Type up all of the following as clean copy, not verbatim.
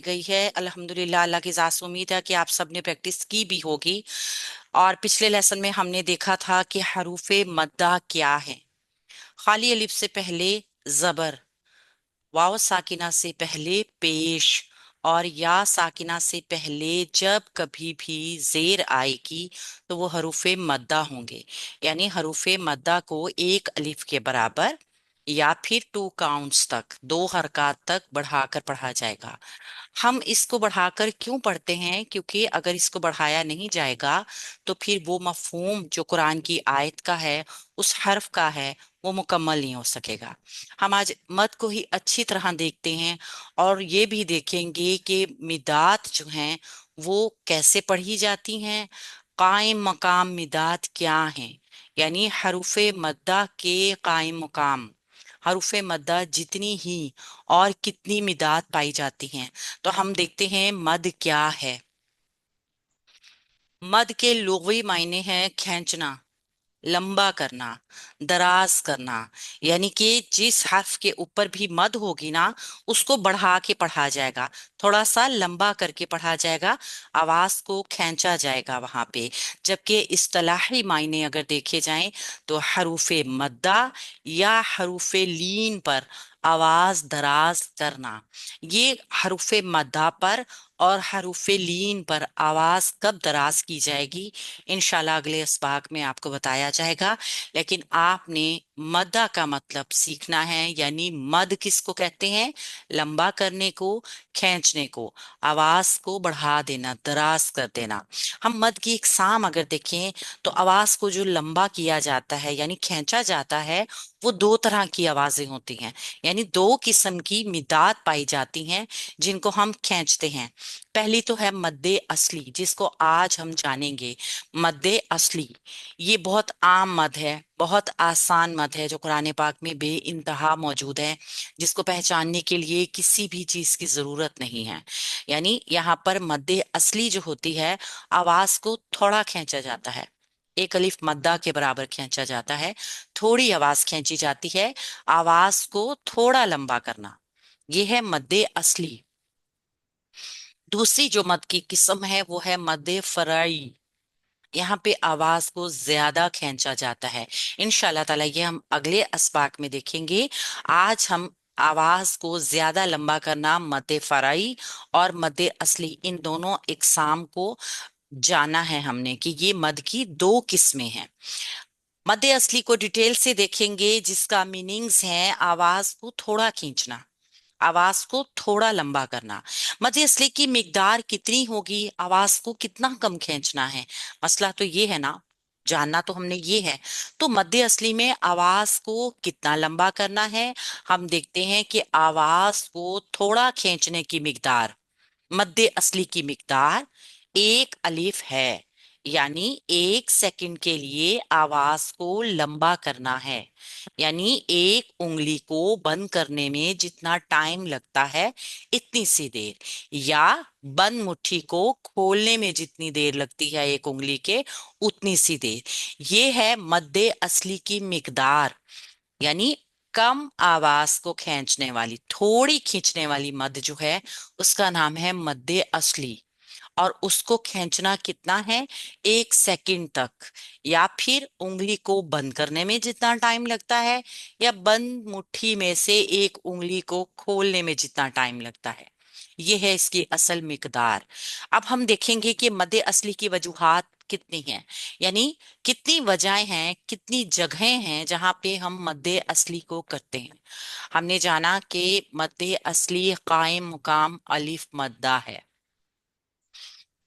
गई है अल्हम्दुलिल्लाह। अल्लाह की ज़ात से उम्मीद है कि आप सबने प्रैक्टिस की भी होगी। और पिछले लेसन में हमने देखा था कि हरूफे मद्दा क्या है। खाली अलिफ से पहले जबर, वाव साकिना से पहले पेश, और या साकिना से पहले जब कभी भी जेर आएगी तो वो हरूफे मद्दा होंगे। यानी हरूफे मद्दा को एक अलिफ के बराबर या फिर 2 काउंट्स तक, 2 हरकत तक बढ़ाकर पढ़ा जाएगा। हम इसको बढ़ाकर क्यों पढ़ते हैं? क्योंकि अगर इसको बढ़ाया नहीं जाएगा तो फिर वो मफहूम जो कुरान की आयत का है, उस हर्फ का है, वो मुकम्मल नहीं हो सकेगा। हम आज मद को ही अच्छी तरह देखते हैं और ये भी देखेंगे कि मिदात जो हैं वो कैसे पढ़ी जाती हैं। कायम मकाम मिदात क्या हैं? यानी हरूफे मद्दा के कायम मकाम, हरूफे मद्दा जितनी ही और कितनी मिदात पाई जाती हैं। तो हम देखते हैं मद क्या है। मद के लुग़वी मायने हैं खींचना, लंबा करना, दराज करना। यानी कि जिस हर्फ के ऊपर भी मद होगी ना, उसको बढ़ा के पढ़ा जाएगा, थोड़ा सा लंबा करके पढ़ा जाएगा, आवाज को खींचा जाएगा वहां पे। जबकि इस्तिलाही मायने अगर देखे जाएं तो हरूफे मद्दा या हरूफे लीन पर आवाज दराज करना। ये हरूफे मद्दा पर और हरूफे लीन पर आवाज कब दराज की जाएगी, इंशाल्लाह अगले इसबाक में आपको बताया जाएगा। लेकिन आपने मद्दा का मतलब सीखना है। यानी मद किसको कहते हैं? लंबा करने को, खींचने को, आवाज को बढ़ा देना, दराज कर देना। हम मद की इकसाम अगर देखें तो आवाज को जो लंबा किया जाता है यानी खींचा जाता है, वो 2 तरह की आवाजें होती हैं। यानी 2 किस्म की मिदात पाई जाती हैं जिनको हम खींचते हैं। पहली तो है मद्दे असली, जिसको आज हम जानेंगे। मद्दे असली ये बहुत आम मद है, बहुत आसान मद है, जो कुरान पाक में बे इंतहा मौजूद है, जिसको पहचानने के लिए किसी भी चीज की जरूरत नहीं है। यानी यहाँ पर मद्दे असली जो होती है, आवाज को थोड़ा खींचा जाता है, एक अलिफ मद्दा के बराबर खींचा जाता है, थोड़ी आवाज खींची जाती है, आवाज को थोड़ा लंबा करना, ये है मद्दे असली। दूसरी जो मद की किस्म है वो है मद्दे फराई। यहाँ पे आवाज को ज्यादा खींचा जाता है। इंशाल्लाह ताला ये हम अगले अस्पाक में देखेंगे। आज हम आवाज को ज्यादा लंबा करना, मद्दे फराई और मद्दे असली, इन दोनों इकसाम को जाना है हमने कि ये मद की 2 किस्में हैं। मद्दे असली को डिटेल से देखेंगे, जिसका मीनिंग्स है आवाज को थोड़ा खींचना, आवाज को थोड़ा लंबा करना। मध्य असली की मिकदार कितनी होगी, आवाज को कितना कम खींचना है, मसला तो ये है ना, जानना तो हमने ये है। तो मध्य असली में आवाज को कितना लंबा करना है, हम देखते हैं कि आवाज को थोड़ा खींचने की मिकदार, मध्य असली की मिकदार 1 अलिफ है। यानी 1 सेकंड के लिए आवाज को लंबा करना है। यानी एक उंगली को बंद करने में जितना टाइम लगता है, इतनी सी देर, या बंद मुट्ठी को खोलने में जितनी देर लगती है एक उंगली के, उतनी सी देर, ये है मद्दे असली की मिकदार। यानी कम आवाज को खींचने वाली, थोड़ी खींचने वाली मद जो है, उसका नाम है मद्दे असली। और उसको खींचना कितना है? 1 सेकंड तक, या फिर उंगली को बंद करने में जितना टाइम लगता है, या बंद मुट्ठी में से एक उंगली को खोलने में जितना टाइम लगता है, ये है इसकी असल मिकदार। अब हम देखेंगे कि मद्दे असली की वजूहात कितनी हैं। यानी कितनी वजहें हैं, कितनी जगहें हैं जहां पे हम मद्दे असली को करते हैं। हमने जाना कि मद्दे असली कायम मुकाम अलिफ मद्दा है,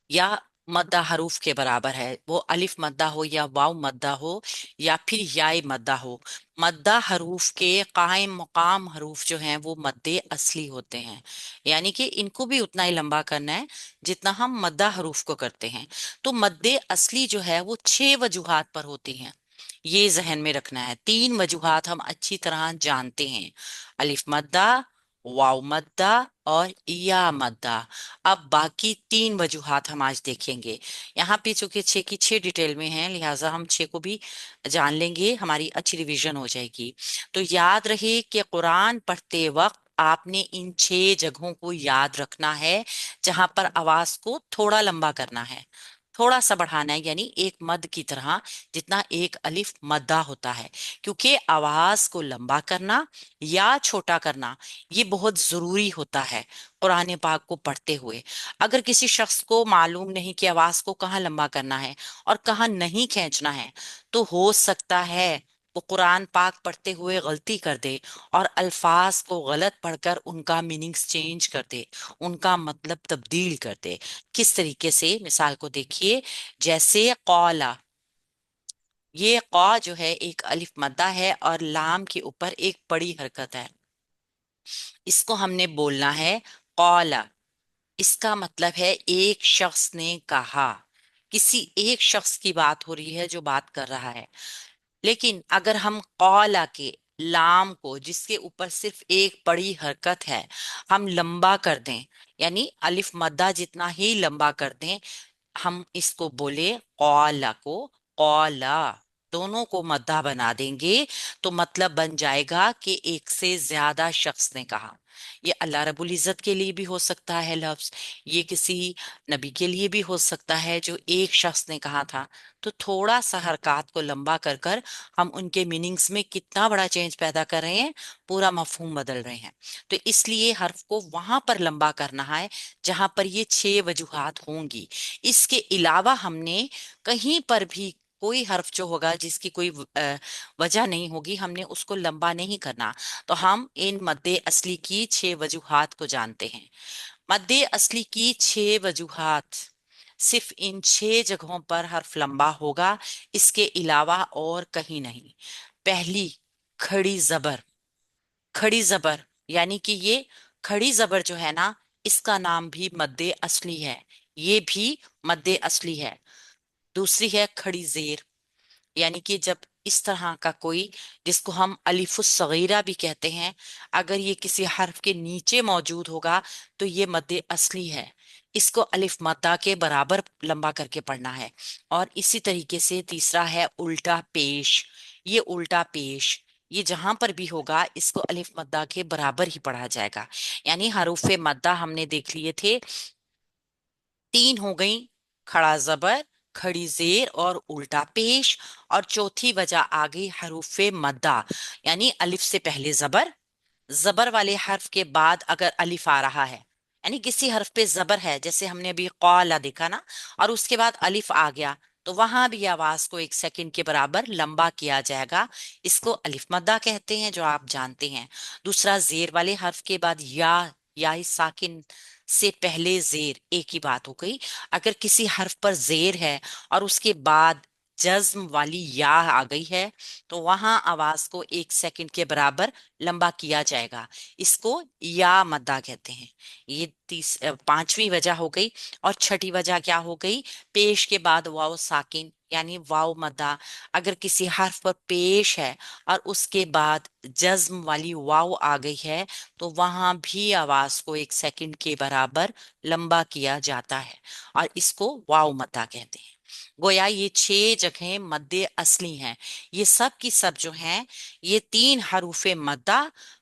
या मद्दा हरूफ के बराबर है। वो अलिफ मद्दा हो या वाव मद्दा हो या फिर याय मद्दा हो, मद्दा हरूफ के कायम मुकाम हरूफ जो हैं वो मद्दे असली होते हैं। यानी कि इनको भी उतना ही लंबा करना है जितना हम मद्दा हरूफ को करते हैं। तो मद्दे असली जो है वो 6 वजूहात पर होती हैं, ये जहन में रखना है। 3 वजूहात हम अच्छी तरह जानते हैं, अलिफ मद्दा, वाव मद्दा और या मद्दा। अब बाकी 3 वजूहात हम आज देखेंगे। यहाँ पे चूंकि 6 की 6 डिटेल में है, लिहाजा हम 6 को भी जान लेंगे, हमारी अच्छी रिवीजन हो जाएगी। तो याद रहे कि कुरान पढ़ते वक्त آپ نے इन 6 जगहों को याद रखना है जहां पर आवाज को थोड़ा लंबा करना है, थोड़ा सा बढ़ाना है, यानी एक मद की तरह जितना एक अलिफ मद्दा होता है। क्योंकि आवाज को लंबा करना या छोटा करना ये बहुत जरूरी होता है कुरान पाक को पढ़ते हुए। अगर किसी शख्स को मालूम नहीं कि आवाज को कहाँ लंबा करना है और कहाँ नहीं खींचना है, तो हो सकता है वो कुरान पाक पढ़ते हुए गलती कर दे और अल्फाज को गलत पढ़कर उनका मीनिंग्स चेंज कर दे, उनका मतलब तब्दील कर दे। किस तरीके से, मिसाल को देखिए, जैसे कौला, ये कौ जो है एक अलिफ मद्दा है और लाम के ऊपर एक बड़ी हरकत है, इसको हमने बोलना है कौला। इसका मतलब है एक शख्स ने कहा, किसी एक शख्स की बात हो रही है जो बात कर रहा है। लेकिन अगर हम कौला के लाम को, जिसके ऊपर सिर्फ एक बड़ी हरकत है, हम लंबा कर दें, यानी अलिफ मद्दा जितना ही लंबा कर दें, हम इसको बोले कौला को कौला, दोनों को मद्दा बना देंगे, तो मतलब बन जाएगा कि एक से ज्यादा शख्स ने कहा। ये अल्लाह रब्बुल इज्जत के लिए भी हो सकता है लफ्ज, ये किसी नबी के लिए भी हो सकता है जो एक शख्स ने कहा था। तो थोड़ा सा हरकत को लंबा कर कर हम उनके मीनिंग्स में कितना बड़ा चेंज पैदा कर रहे हैं, पूरा मफहूम बदल रहे हैं। तो इसलिए हर्फ को वहां पर लंबा करना है जहां पर ये 6 वजूहात होंगी। इसके अलावा हमने कहीं पर भी कोई हर्फ जो होगा जिसकी कोई वजह नहीं होगी, हमने उसको लंबा नहीं करना। तो हम इन मद्दे असली की 6 वजूहात को जानते हैं। मद्दे असली की 6 वजूहात, सिर्फ इन 6 जगहों पर हर्फ लंबा होगा, इसके अलावा और कहीं नहीं। पहली, खड़ी जबर। खड़ी जबर यानी कि ये खड़ी जबर जो है ना, इसका नाम भी मद्दे असली है, ये भी मद्दे असली है। दूसरी है खड़ी जेर, यानी कि जब इस तरह का कोई, जिसको हम अलिफुस सगीरा भी कहते हैं, अगर ये किसी हर्फ के नीचे मौजूद होगा तो ये मद्दे असली है, इसको अलिफ मद्दा के बराबर लंबा करके पढ़ना है। और इसी तरीके से तीसरा है उल्टा पेश। ये उल्टा पेश, ये जहां पर भी होगा इसको अलिफ मद्दा के बराबर ही पढ़ा जाएगा। यानी हरूफे मद्दा हमने देख लिए थे, 3 हो गई, खड़ा जबर, खड़ी जेर और उल्टा पेश। और चौथी वजह आ गई हरूफे मद्दा, यानी अलिफ से पहले जबर, जबर वाले हर्फ के बाद अगर अलिफ आ रहा है, यानी किसी हर्फ पे जबर है, जैसे हमने अभी कौला देखा ना, और उसके बाद अलिफ आ गया, तो वहां भी आवाज को 1 सेकंड के बराबर लंबा किया जाएगा। इसको अलिफ मद्दा कहते हैं, जो आप जानते हैं। दूसरा, जेर वाले हर्फ के बाद या साकिन से पहले जेर, एक ही बात हो गई। अगर किसी हर्फ पर जेर है और उसके बाद जज्म वाली या आ गई है, तो वहां आवाज को 1 सेकंड के बराबर लंबा किया जाएगा, इसको या मद्दा कहते हैं। ये पांचवी वजह हो गई। और छठी वजह क्या हो गई? पेश के बाद वाव साकिन, यानी वाव मद्दा। अगर किसी हर्फ पर पेश है और उसके बाद जज्म वाली वाव आ गई है, तो वहां भी आवाज को 1 सेकंड के बराबर लंबा किया जाता है, और इसको वाव मद्दा कहते हैं। गोया ये 6 जगहें मद्दे असली हैं। ये सब की सब जो हैं, ये 3 हरूफे मद्दा,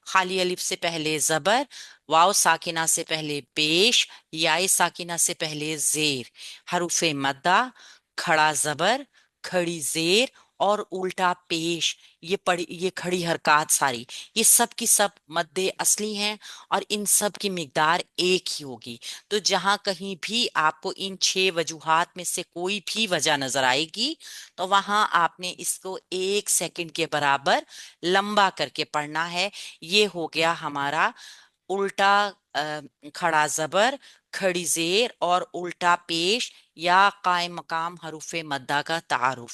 खाली अलिफ से पहले जबर, वाव साकिना से पहले पेश, याए साकिना से पहले जेर, हरूफे मद्दा, खड़ा जबर, खड़ी जेर और उल्टा पेश, ये खड़ी हरकत सारी, ये सब की सब मद्दे असली हैं, और इन सब की मिकदार एक ही होगी। तो जहां कहीं भी आपको इन 6 वजूहात में से कोई भी वजह नजर आएगी, तो वहां आपने इसको 1 सेकंड के बराबर लंबा करके पढ़ना है। ये हो गया हमारा उल्टा खड़ा जबर, खड़ी जेर और उल्टा पेश या कायम मकाम हरूफे मद्दा का तारुफ।